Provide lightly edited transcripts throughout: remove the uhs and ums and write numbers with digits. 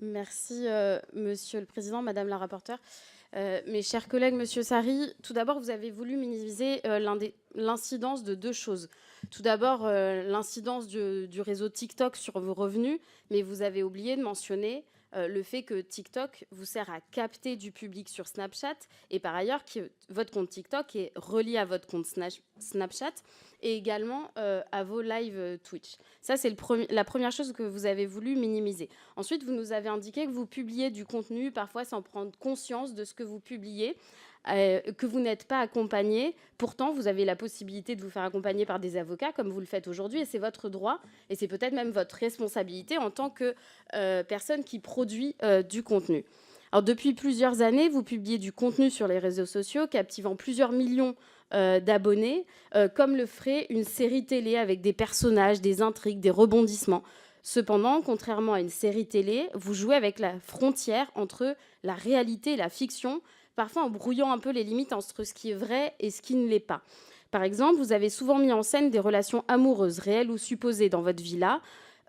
Merci, Monsieur le Président, Madame la rapporteure. Mes chers collègues, Monsieur Sari, tout d'abord, vous avez voulu minimiser l'incidence de deux choses. Tout d'abord, l'incidence du réseau TikTok sur vos revenus, mais vous avez oublié de mentionner le fait que TikTok vous sert à capter du public sur Snapchat et par ailleurs, votre compte TikTok est relié à votre compte Snapchat et également à vos lives Twitch. Ça, c'est la première chose que vous avez voulu minimiser. Ensuite, vous nous avez indiqué que vous publiez du contenu, parfois sans prendre conscience de ce que vous publiez, que vous n'êtes pas accompagné. Pourtant, vous avez la possibilité de vous faire accompagner par des avocats, comme vous le faites aujourd'hui, et c'est votre droit, et c'est peut-être même votre responsabilité en tant que personne qui produit du contenu. Alors, depuis plusieurs années, vous publiez du contenu sur les réseaux sociaux, captivant plusieurs millions d'abonnés, comme le ferait une série télé avec des personnages, des intrigues, des rebondissements. Cependant, contrairement à une série télé, vous jouez avec la frontière entre la réalité et la fiction, parfois en brouillant un peu les limites entre ce qui est vrai et ce qui ne l'est pas. Par exemple, vous avez souvent mis en scène des relations amoureuses, réelles ou supposées, dans votre villa,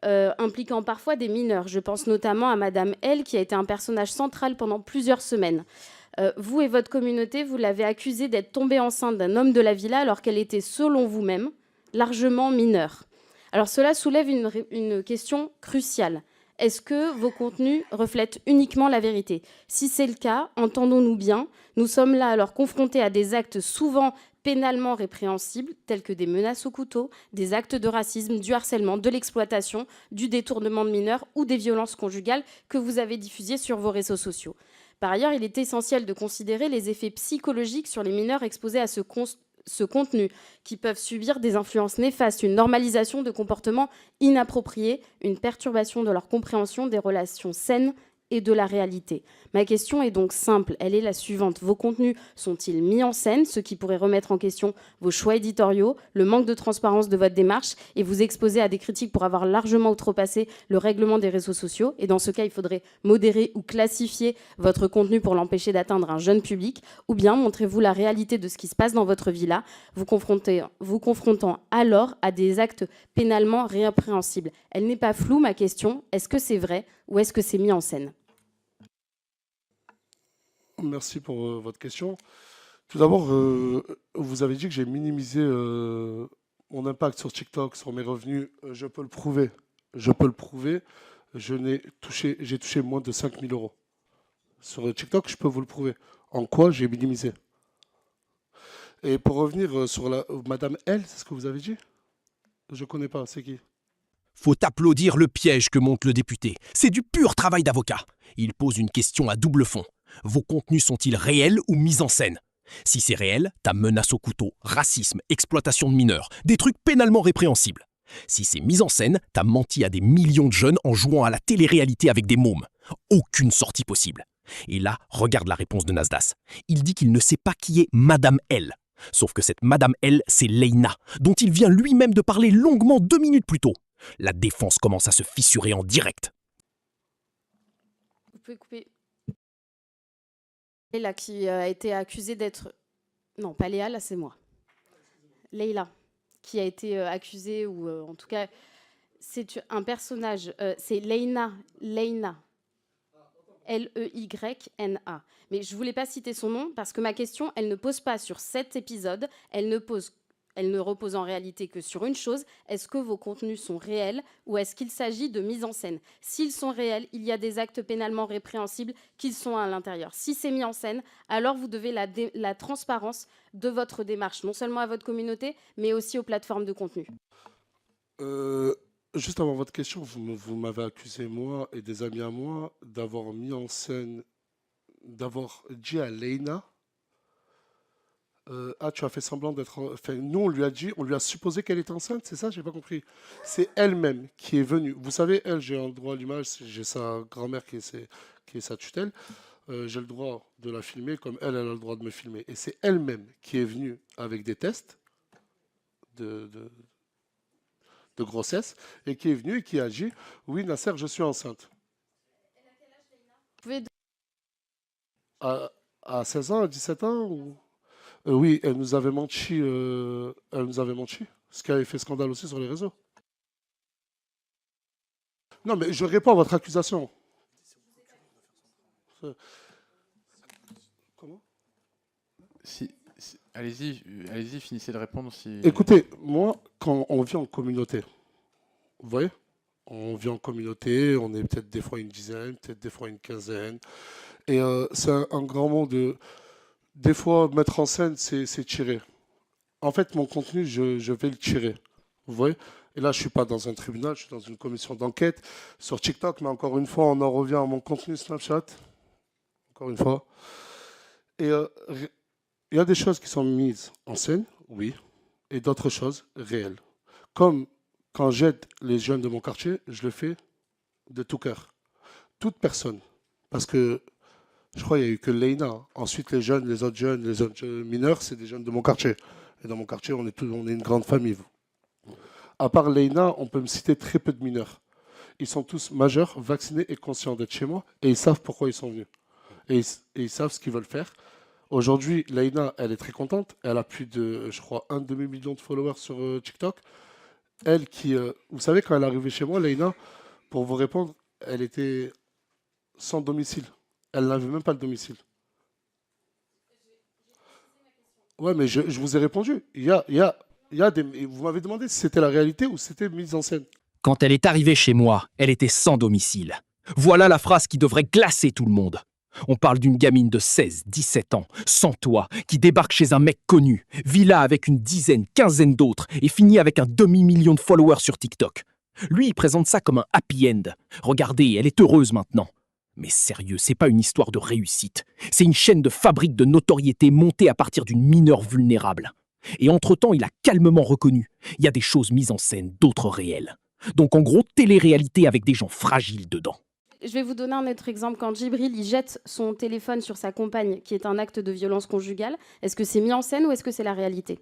impliquant parfois des mineurs. Je pense notamment à Madame L, qui a été un personnage central pendant plusieurs semaines. Vous et votre communauté, vous l'avez accusée d'être tombée enceinte d'un homme de la villa alors qu'elle était, selon vous-même, largement mineure. Alors cela soulève une question cruciale. Est-ce que vos contenus reflètent uniquement la vérité? Si c'est le cas, entendons-nous bien, nous sommes là alors confrontés à des actes souvent pénalement répréhensibles, tels que des menaces au couteau, des actes de racisme, du harcèlement, de l'exploitation, du détournement de mineurs ou des violences conjugales que vous avez diffusées sur vos réseaux sociaux. Par ailleurs, il est essentiel de considérer les effets psychologiques sur les mineurs exposés à ce contenu, qui peuvent subir des influences néfastes, une normalisation de comportements inappropriés, une perturbation de leur compréhension des relations saines et de la réalité. Ma question est donc simple, elle est la suivante. Vos contenus sont-ils mis en scène, ce qui pourrait remettre en question vos choix éditoriaux, le manque de transparence de votre démarche et vous exposer à des critiques pour avoir largement outrepassé le règlement des réseaux sociaux? Et dans ce cas, il faudrait modérer ou classifier votre contenu pour l'empêcher d'atteindre un jeune public, ou bien montrez-vous la réalité de ce qui se passe dans votre villa, vous confrontant alors à des actes pénalement répréhensibles. Elle n'est pas floue, ma question. Est-ce que c'est vrai ou est-ce que c'est mis en scène? Merci pour votre question. Tout d'abord, vous avez dit que j'ai minimisé mon impact sur TikTok, sur mes revenus. Je peux le prouver. Je peux le prouver. J'ai touché moins de 5 000 euros. Sur TikTok, je peux vous le prouver. En quoi j'ai minimisé? Et pour revenir sur Madame L, c'est ce que vous avez dit? Je connais pas, c'est qui? Faut applaudir le piège que monte le député. C'est du pur travail d'avocat. Il pose une question à double fond. Vos contenus sont-ils réels ou mis en scène? Si c'est réel, t'as menace au couteau, racisme, exploitation de mineurs, des trucs pénalement répréhensibles. Si c'est mis en scène, t'as menti à des millions de jeunes en jouant à la télé-réalité avec des mômes. Aucune sortie possible. Et là, regarde la réponse de Nasdaq. Il dit qu'il ne sait pas qui est Madame L. Sauf que cette Madame L, c'est Leïna, dont il vient lui-même de parler longuement 2 minutes plus tôt. La défense commence à se fissurer en direct. Vous pouvez couper. Léla qui a été accusée d'être... Non, pas Léa, là c'est moi. Leïla, qui a été accusée, ou en tout cas, c'est un personnage, c'est Leïna, Leyna. Mais je ne voulais pas citer son nom parce que ma question, elle ne pose pas sur cet épisode, elle ne repose en réalité que sur une chose, est-ce que vos contenus sont réels ou est-ce qu'il s'agit de mise en scène? S'ils sont réels, il y a des actes pénalement répréhensibles qui sont à l'intérieur. Si c'est mis en scène, alors vous devez la transparence de votre démarche, non seulement à votre communauté, mais aussi aux plateformes de contenu. Juste avant votre question, vous m'avez accusé, moi et des amis à moi, d'avoir mis en scène, d'avoir dit à Leïna, ah, tu as fait semblant d'être. Enfin, nous, on lui a dit, on lui a supposé qu'elle était enceinte, c'est ça? J'ai pas compris. C'est elle-même qui est venue. Vous savez, elle, j'ai un droit à l'image, j'ai sa grand-mère qui est sa tutelle. J'ai le droit de la filmer comme elle, elle a le droit de me filmer. Et c'est elle-même qui est venue avec des tests de, de- de grossesse et qui est venue et qui a dit, oui, Nasser, je suis enceinte. Vous pouvez À, à 16 ans, à 17 ans oui, elle nous avait menti. Elle nous avait menti. Ce qui avait fait scandale aussi sur les réseaux. Non, mais je réponds à votre accusation. Comment? Allez-y, finissez de répondre. Écoutez, moi, quand on vit en communauté, vous voyez, on vit en communauté, on est peut-être des fois une dizaine, peut-être des fois une quinzaine. Et c'est un grand mot de... Des fois, mettre en scène, c'est tirer. En fait, mon contenu, je vais le tirer. Vous voyez? Et là, je ne suis pas dans un tribunal, je suis dans une commission d'enquête sur TikTok. Mais encore une fois, on en revient à mon contenu Snapchat. Encore une fois. Et il y a des choses qui sont mises en scène, oui, et d'autres choses réelles. Comme quand j'aide les jeunes de mon quartier, je le fais de tout cœur. Toute personne. Parce que je crois qu'il n'y a eu que Leïna. Ensuite, les autres mineurs, c'est des jeunes de mon quartier. Et dans mon quartier, on est une grande famille. À part Leïna, on peut me citer très peu de mineurs. Ils sont tous majeurs, vaccinés et conscients d'être chez moi. Et ils savent pourquoi ils sont venus. Et ils savent ce qu'ils veulent faire. Aujourd'hui, Leïna, elle est très contente. Elle a plus de, je crois, 1 demi-million de followers sur TikTok. Elle qui, vous savez, quand elle est arrivée chez moi, Leïna, pour vous répondre, elle était sans domicile. Elle n'avait même pas le domicile. Ouais, mais je vous ai répondu. Vous m'avez demandé si c'était la réalité ou si c'était mise en scène. Quand elle est arrivée chez moi, elle était sans domicile. Voilà la phrase qui devrait glacer tout le monde. On parle d'une gamine de 16, 17 ans, sans toit, qui débarque chez un mec connu, vit là avec une dizaine, quinzaine d'autres et finit avec un demi-million de followers sur TikTok. Lui, il présente ça comme un happy end. Regardez, elle est heureuse maintenant. Mais sérieux, c'est pas une histoire de réussite. C'est une chaîne de fabrique de notoriété montée à partir d'une mineure vulnérable. Et entre-temps, il a calmement reconnu. Il y a des choses mises en scène, d'autres réelles. Donc en gros, télé-réalité avec des gens fragiles dedans. Je vais vous donner un autre exemple. Quand Djibril il jette son téléphone sur sa compagne, qui est un acte de violence conjugale, est-ce que c'est mis en scène ou est-ce que c'est la réalité?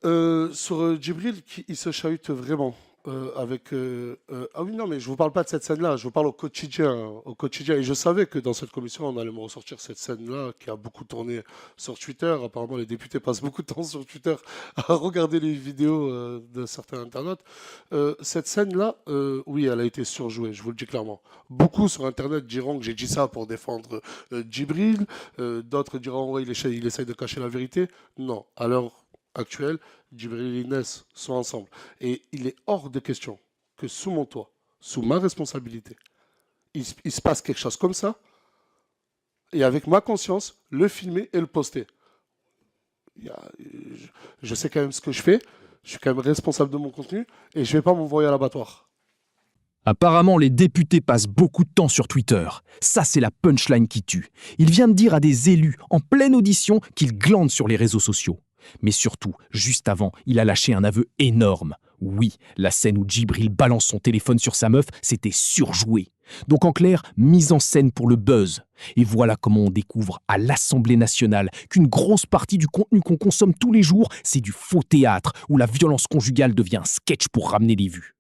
Sur Djibril, il se chahute vraiment. Ah oui, non, mais je ne vous parle pas de cette scène-là, je vous parle au quotidien, au quotidien. Et je savais que dans cette commission, on allait me ressortir cette scène-là qui a beaucoup tourné sur Twitter. Apparemment, les députés passent beaucoup de temps sur Twitter à regarder les vidéos de certains internautes. Cette scène-là, oui, elle a été surjouée, je vous le dis clairement. Beaucoup sur Internet diront que j'ai dit ça pour défendre Djibril. D'autres diront, ouais, il essaye de cacher la vérité. Non, à l'heure actuelle, Djibril et Inès sont ensemble. Et il est hors de question que sous mon toit, sous ma responsabilité, il se passe quelque chose comme ça, et avec ma conscience, le filmer et le poster. Je sais quand même ce que je fais, je suis quand même responsable de mon contenu, et je ne vais pas m'envoyer à l'abattoir. Apparemment, les députés passent beaucoup de temps sur Twitter. Ça, c'est la punchline qui tue. Il vient de dire à des élus, en pleine audition, qu'ils glandent sur les réseaux sociaux. Mais surtout, juste avant, il a lâché un aveu énorme. Oui, la scène où Djibril balance son téléphone sur sa meuf, c'était surjoué. Donc en clair, mise en scène pour le buzz. Et voilà comment on découvre à l'Assemblée nationale qu'une grosse partie du contenu qu'on consomme tous les jours, c'est du faux théâtre, où la violence conjugale devient un sketch pour ramener les vues.